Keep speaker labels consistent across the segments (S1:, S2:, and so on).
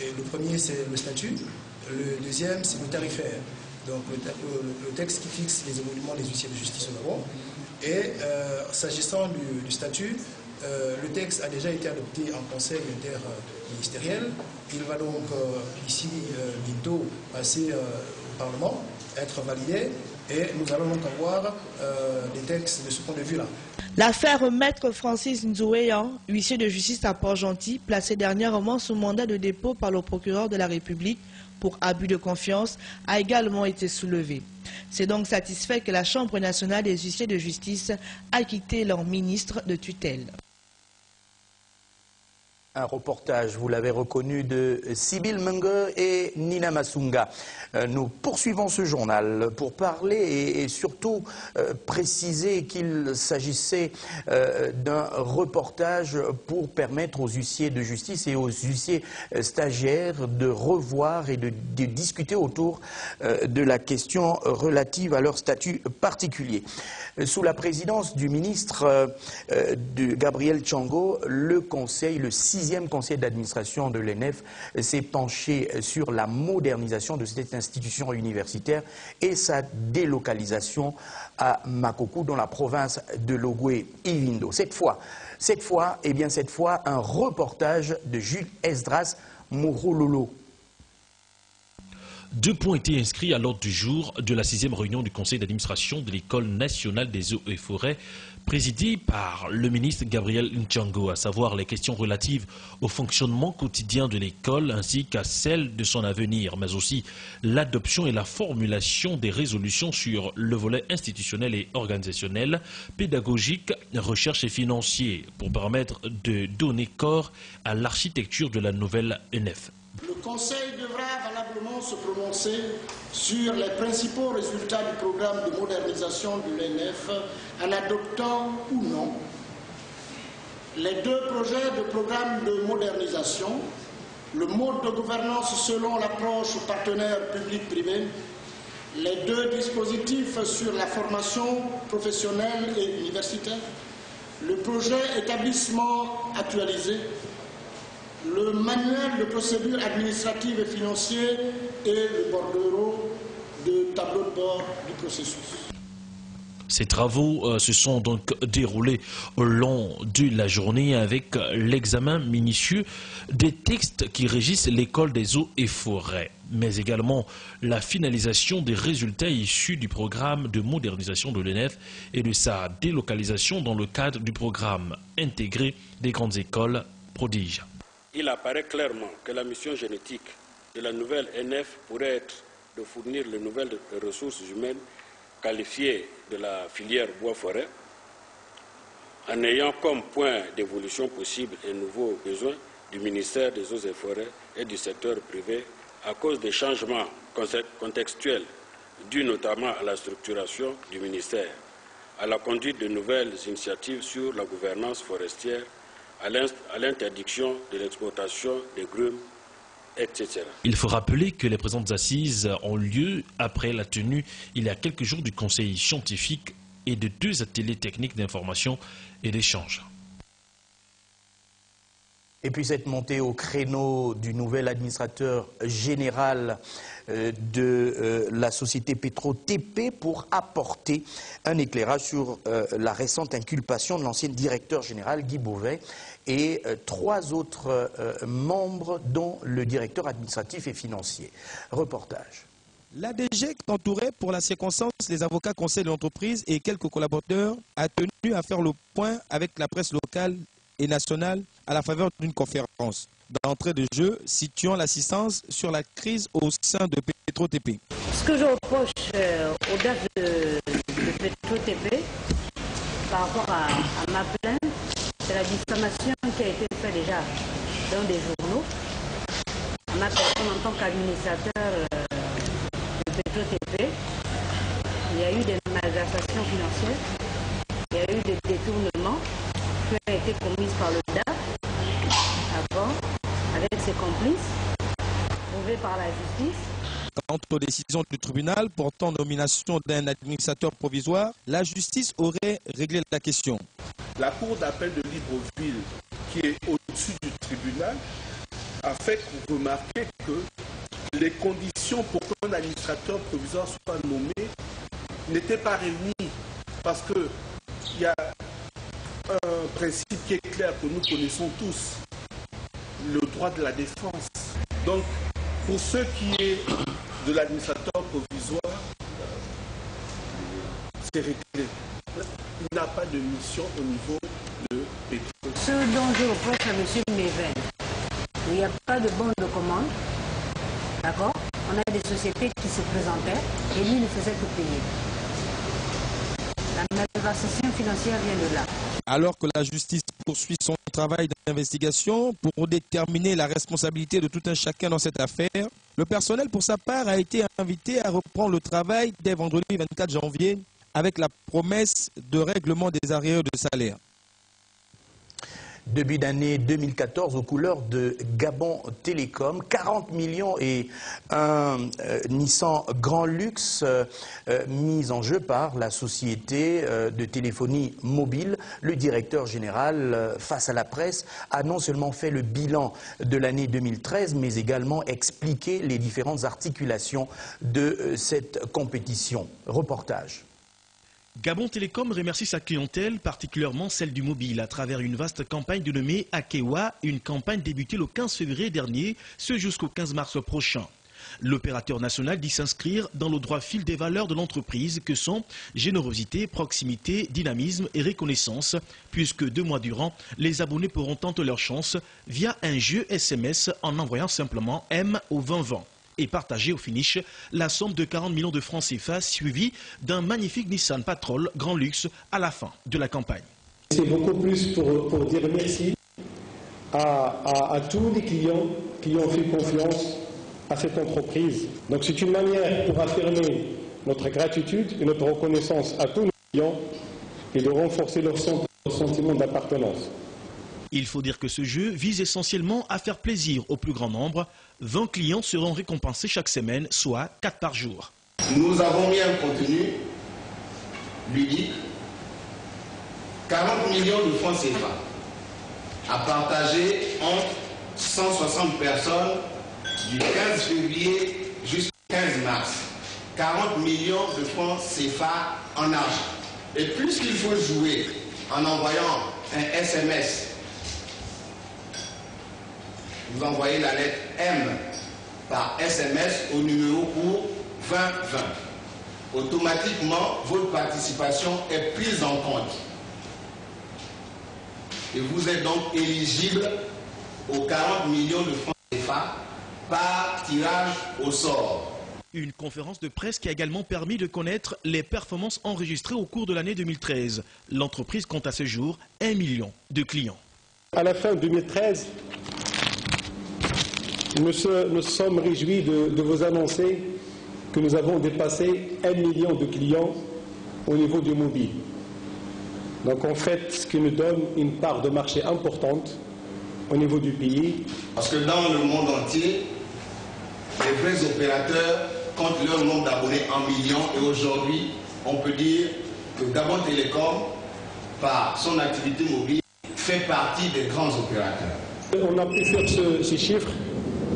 S1: Et le premier, c'est le statut. Le deuxième, c'est le tarifaire. Donc le texte qui fixe les évolutions des huissiers de justice au Gabon. Et s'agissant du statut, le texte a déjà été adopté en conseil interministériel. Il va donc ici bientôt passer au Parlement, être validé. Et nous allons donc avoir des textes de ce point de vue-là.
S2: L'affaire Maître Francis Nzouéan, huissier de justice à Port-Gentil, placé dernièrement sous mandat de dépôt par le procureur de la République pour abus de confiance, a également été soulevée. C'est donc satisfait que la Chambre nationale des huissiers de justice a quitté leur ministre de tutelle.
S3: Un reportage, vous l'avez reconnu, de Sibyl Munger et Nina Masunga. Nous poursuivons ce journal pour parler et surtout préciser qu'il s'agissait d'un reportage pour permettre aux huissiers de justice et aux huissiers stagiaires de revoir et de discuter autour de la question relative à leur statut particulier. Sous la présidence du ministre Gabriel Tchongo, le Conseil, le 6e Conseil d'administration de l'ENF, s'est penché sur la modernisation de cette institution universitaire et sa délocalisation à Makoko, dans la province de Logoué-Ivindo. Cette fois, un reportage de Jules Esdras Mourololo.
S4: 2 points étaient inscrits à l'ordre du jour de la 6e réunion du Conseil d'administration de l'École nationale des eaux et forêts, présidée par le ministre Gabriel Tchongo, à savoir les questions relatives au fonctionnement quotidien de l'école ainsi qu'à celle de son avenir, mais aussi l'adoption et la formulation des résolutions sur le volet institutionnel et organisationnel, pédagogique, recherche et financier, pour permettre de donner corps à l'architecture de la nouvelle ENF.
S5: Le Conseil devra valablement se prononcer sur les principaux résultats du programme de modernisation de l'ENF en adoptant ou non les 2 projets de programme de modernisation, le mode de gouvernance selon l'approche partenaire public-privé, les 2 dispositifs sur la formation professionnelle et universitaire, le projet établissement actualisé, le manuel de procédure administrative et financière et le bordereau de tableau de bord du processus.
S4: Ces travaux se sont donc déroulés au long de la journée avec l'examen minutieux des textes qui régissent l'école des eaux et forêts, mais également la finalisation des résultats issus du programme de modernisation de l'ENF et de sa délocalisation dans le cadre du programme intégré des grandes écoles prodiges.
S6: Il apparaît clairement que la mission génétique de la nouvelle ENF pourrait être de fournir les nouvelles ressources humaines qualifiées de la filière bois-forêt, en ayant comme point d'évolution possible un nouveau besoin du ministère des Eaux et Forêts et du secteur privé à cause des changements contextuels dus notamment à la structuration du ministère, à la conduite de nouvelles initiatives sur la gouvernance forestière, à l'interdiction de l'exploitation des grumes, etc.
S4: Il faut rappeler que les présentes assises ont lieu après la tenue, il y a quelques jours, du conseil scientifique et de 2 ateliers techniques d'information et d'échange.
S3: Et puis cette montée au créneau du nouvel administrateur général de la société Petro-TP pour apporter un éclairage sur la récente inculpation de l'ancien directeur général Guy Beauvais et 3 autres membres, dont le directeur administratif et financier. Reportage.
S7: La DG, entourée pour la circonstance des avocats conseils de l'entreprise et quelques collaborateurs, a tenu à faire le point avec la presse locale et nationale à la faveur d'une conférence d'entrée de jeu situant l'assistance sur la crise au sein de Petro-TP.
S8: Ce que je reproche aux DAF de Petro-TP par rapport à ma plainte, c'est la diffamation qui a été faite déjà dans des journaux. À ma personne en tant qu'administrateur de Petro-TP, il y a eu des malversations financières, il y a eu des détournements qui ont été commis par le DAF avant, avec ses complices, prouvés par la justice.
S7: Quant aux décisions du tribunal portant nomination d'un administrateur provisoire, la justice aurait réglé la question.
S9: La cour d'appel de Libreville, qui est au-dessus du tribunal, a fait remarquer que les conditions pour qu'un administrateur provisoire soit nommé n'étaient pas réunies. Parce qu'il y a un principe qui est clair que nous connaissons tous, le droit de la défense. Donc, pour ce qui est de l'administrateur provisoire, c'est réglé. Il n'a pas de mission au niveau de Pétrole.
S8: Ce dont je reproche à M. Méven, il n'y a pas de bon de commande, d'accord? On a des sociétés qui se présentaient et lui ne faisait que payer. La malversation financière vient de là.
S7: Alors que la justice poursuit son travail d'investigation pour déterminer la responsabilité de tout un chacun dans cette affaire, le personnel, pour sa part, a été invité à reprendre le travail dès vendredi 24 janvier avec la promesse de règlement des arriérés de salaire.
S3: Début d'année 2014 aux couleurs de Gabon Télécom, 40 millions et un Nissan Grand Luxe mis en jeu par la société de téléphonie mobile. Le directeur général, face à la presse, a non seulement fait le bilan de l'année 2013, mais également expliqué les différentes articulations de cette compétition. Reportage.
S4: Gabon Télécom remercie sa clientèle, particulièrement celle du mobile, à travers une vaste campagne dénommée Akewa, une campagne débutée le 15 février dernier, ce jusqu'au 15 mars prochain. L'opérateur national dit s'inscrire dans le droit fil des valeurs de l'entreprise que sont générosité, proximité, dynamisme et reconnaissance, puisque 2 mois durant, les abonnés pourront tenter leur chance via un jeu SMS en envoyant simplement M au 2020. Et partager au finish la somme de 40 millions de francs CFA suivie d'un magnifique Nissan Patrol Grand Luxe à la fin de la campagne.
S10: C'est beaucoup plus pour dire merci à tous les clients qui ont fait confiance à cette entreprise. Donc c'est une manière pour affirmer notre gratitude et notre reconnaissance à tous nos clients et de renforcer leur sentiment d'appartenance.
S4: Il faut dire que ce jeu vise essentiellement à faire plaisir au plus grand nombre. 20 clients seront récompensés chaque semaine, soit 4 par jour.
S11: Nous avons mis un contenu ludique, 40 millions de francs CFA, à partager entre 160 personnes du 15 février jusqu'au 15 mars. 40 millions de francs CFA en argent. Et puisqu'il faut jouer en envoyant un SMS, vous envoyez la lettre M par SMS au numéro court 2020. Automatiquement, votre participation est prise en compte. Et vous êtes donc éligible aux 40 millions de francs CFA par tirage au sort.
S4: Une conférence de presse qui a également permis de connaître les performances enregistrées au cours de l'année 2013. L'entreprise compte à ce jour 1 million de clients.
S10: À la fin 2013, nous sommes réjouis de vous annoncer que nous avons dépassé 1 million de clients au niveau du mobile. Donc en fait, ce qui nous donne une part de marché importante au niveau du pays.
S11: Parce que dans le monde entier, les vrais opérateurs comptent leur nombre d'abonnés en millions et aujourd'hui, on peut dire que Gabon Télécom, par son activité mobile, fait partie des grands opérateurs.
S10: On a pu faire ces chiffres,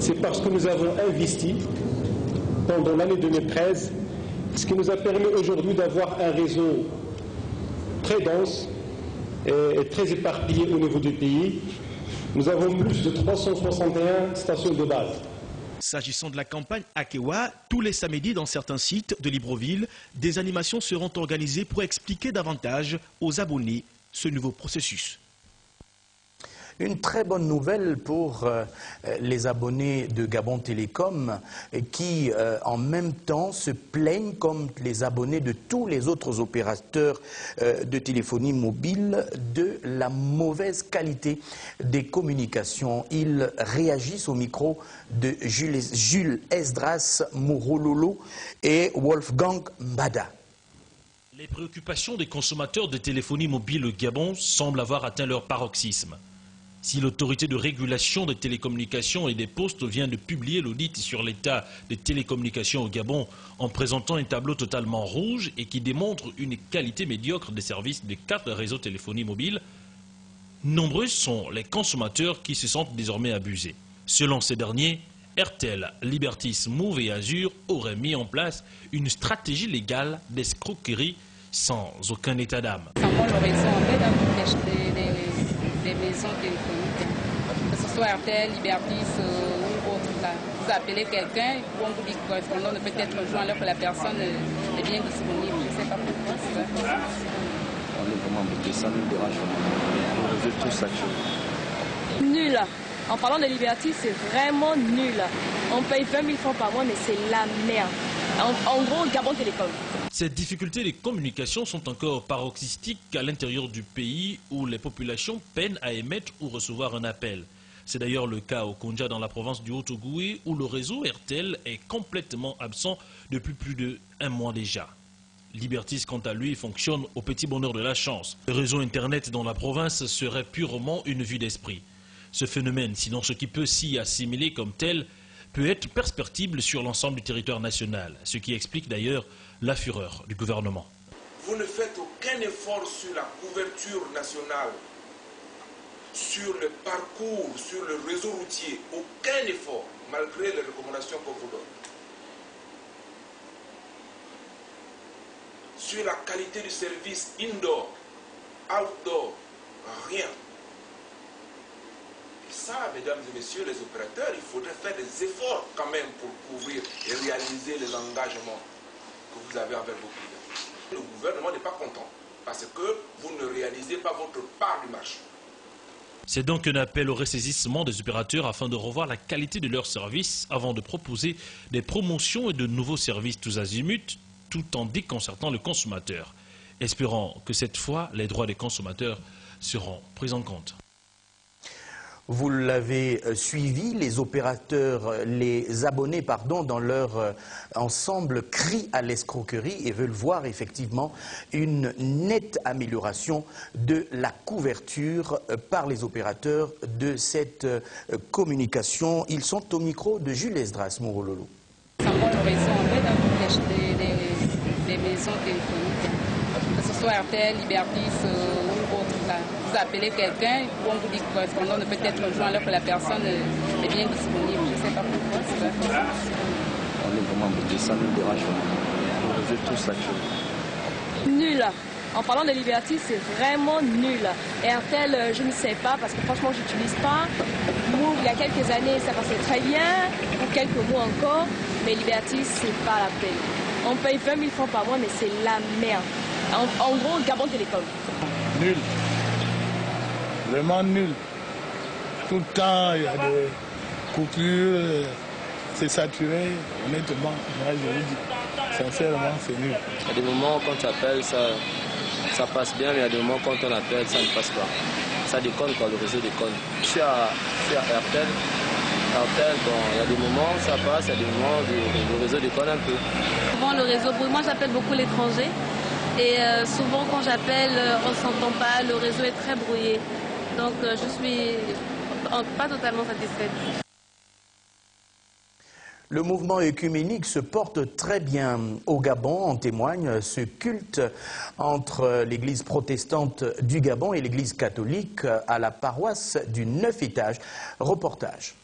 S10: c'est parce que nous avons investi pendant l'année 2013, ce qui nous a permis aujourd'hui d'avoir un réseau très dense et très éparpillé au niveau du pays. Nous avons plus de 361 stations de base.
S4: S'agissant de la campagne Akewa, tous les samedis dans certains sites de Libreville, des animations seront organisées pour expliquer davantage aux abonnés ce nouveau processus.
S3: Une très bonne nouvelle pour les abonnés de Gabon Télécom qui, en même temps, se plaignent comme les abonnés de tous les autres opérateurs de téléphonie mobile de la mauvaise qualité des communications. Ils réagissent au micro de Jules Esdras Mourololo et Wolfgang Mbada.
S4: Les préoccupations des consommateurs de téléphonie mobile au Gabon semblent avoir atteint leur paroxysme. Si l'autorité de régulation des télécommunications et des postes vient de publier l'audit sur l'état des télécommunications au Gabon en présentant un tableau totalement rouge et qui démontre une qualité médiocre des services des 4 réseaux téléphonie mobile, nombreux sont les consommateurs qui se sentent désormais abusés. Selon ces derniers, Airtel, Libertis, Move et Azur auraient mis en place une stratégie légale d'escroquerie sans aucun état d'âme.
S12: Le réseau en fait dans des maisons téléphoniques, que ce soit Airtel, Libertis ou autre. Là. Vous appelez quelqu'un, on vous dit que correspondant ne peut être rejoint alors que la personne est bien disponible. Je ne sais pas pourquoi c'est ça.
S13: On est vraiment embêtés, ça nous dérange vraiment. On résout tout ça.
S14: Nul. En parlant de Liberty, c'est vraiment nul. On paye 20 000 francs par mois, mais c'est la merde. En gros, Gabon Télécom.
S4: Ces difficultés de communication sont encore paroxystiques à l'intérieur du pays où les populations peinent à émettre ou recevoir un appel. C'est d'ailleurs le cas au Konja dans la province du Haut-Ogooué où le réseau Airtel est complètement absent depuis plus d'1 mois déjà. Libertis, quant à lui, fonctionne au petit bonheur de la chance. Le réseau Internet dans la province serait purement une vue d'esprit. Ce phénomène, sinon ce qui peut s'y assimiler comme tel, peut être perceptible sur l'ensemble du territoire national, ce qui explique d'ailleurs la fureur du gouvernement.
S15: Vous ne faites aucun effort sur la couverture nationale, sur le parcours, sur le réseau routier, aucun effort, malgré les recommandations qu'on vous donne. Sur la qualité du service indoor, outdoor, rien. Ça, mesdames et messieurs les opérateurs, il faudrait faire des efforts quand même pour couvrir et réaliser les engagements que vous avez envers vos clients. Le gouvernement n'est pas content parce que vous ne réalisez pas votre part du marché.
S4: C'est donc un appel au ressaisissement des opérateurs afin de revoir la qualité de leurs services avant de proposer des promotions et de nouveaux services tous azimuts, tout en déconcertant le consommateur. Espérons que cette fois, les droits des consommateurs seront pris en compte.
S3: Vous l'avez suivi, les opérateurs, les abonnés, dans leur ensemble crient à l'escroquerie et veulent voir effectivement une nette amélioration de la couverture par les opérateurs de cette communication. Ils sont au micro de Jules Esdras Mourololo.
S12: Le réseau en fait des maisons téléphoniques, que ce soit Airtel, Libertis ou autre. Là. Vous appelez quelqu'un, on vous dit que correspondant ne peut être rejoint alors que la personne est bien disponible. Je ne sais pas pourquoi c'est ça.
S13: On est vraiment embêtés, ça nous dérange vraiment. On résout tout ça.
S14: Nul. En parlant de Liberty, c'est vraiment nul. Airtel, je ne sais pas, parce que franchement, je n'utilise pas. Move, il y a quelques années, ça passait très bien, pour quelques mois encore, mais Liberty, c'est pas la peine. On paye 20 000 francs par mois, mais c'est la merde. En gros, Gabon Télécom.
S16: Nul. Vraiment nul. Tout le temps, il y a des coupures, c'est saturé. Honnêtement, moi je vous dis, sincèrement, c'est nul.
S13: Il y a des moments quand tu appelles, ça passe bien, mais il y a des moments quand on appelle, ça ne passe pas. Ça déconne quand le réseau déconne. Je suis à Airtel. Airtel, bon, il y a des moments ça passe, il y a des moments où le réseau déconne un peu.
S14: Souvent le réseau, moi j'appelle beaucoup l'étranger. Et souvent quand j'appelle, on ne s'entend pas, le réseau est très brouillé. Donc je suis pas totalement satisfaite.
S3: Le mouvement œcuménique se porte très bien au Gabon, en témoigne ce culte entre l'église protestante du Gabon et l'église catholique à la paroisse du 9 étages. Reportage.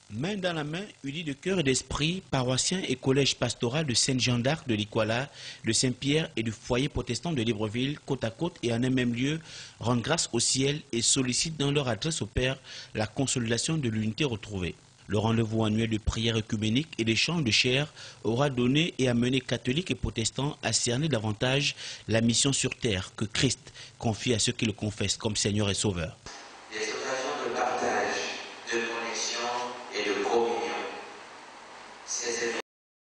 S17: Main dans la main, unis de cœur et d'esprit, paroissiens et collège pastoral de Sainte-Jeanne d'Arc de l'Ikwala, de Saint-Pierre et du foyer protestant de Libreville, côte à côte et en un même lieu, rendent grâce au ciel et sollicitent dans leur adresse au Père la consolidation de l'unité retrouvée. Le rendez-vous annuel de prière œcuménique et d'échange de chair aura donné et amené catholiques et protestants à cerner davantage la mission sur terre que Christ confie à ceux qui le confessent comme Seigneur et Sauveur.
S18: Des occasions de partage, de connexion et de communion. Ces événements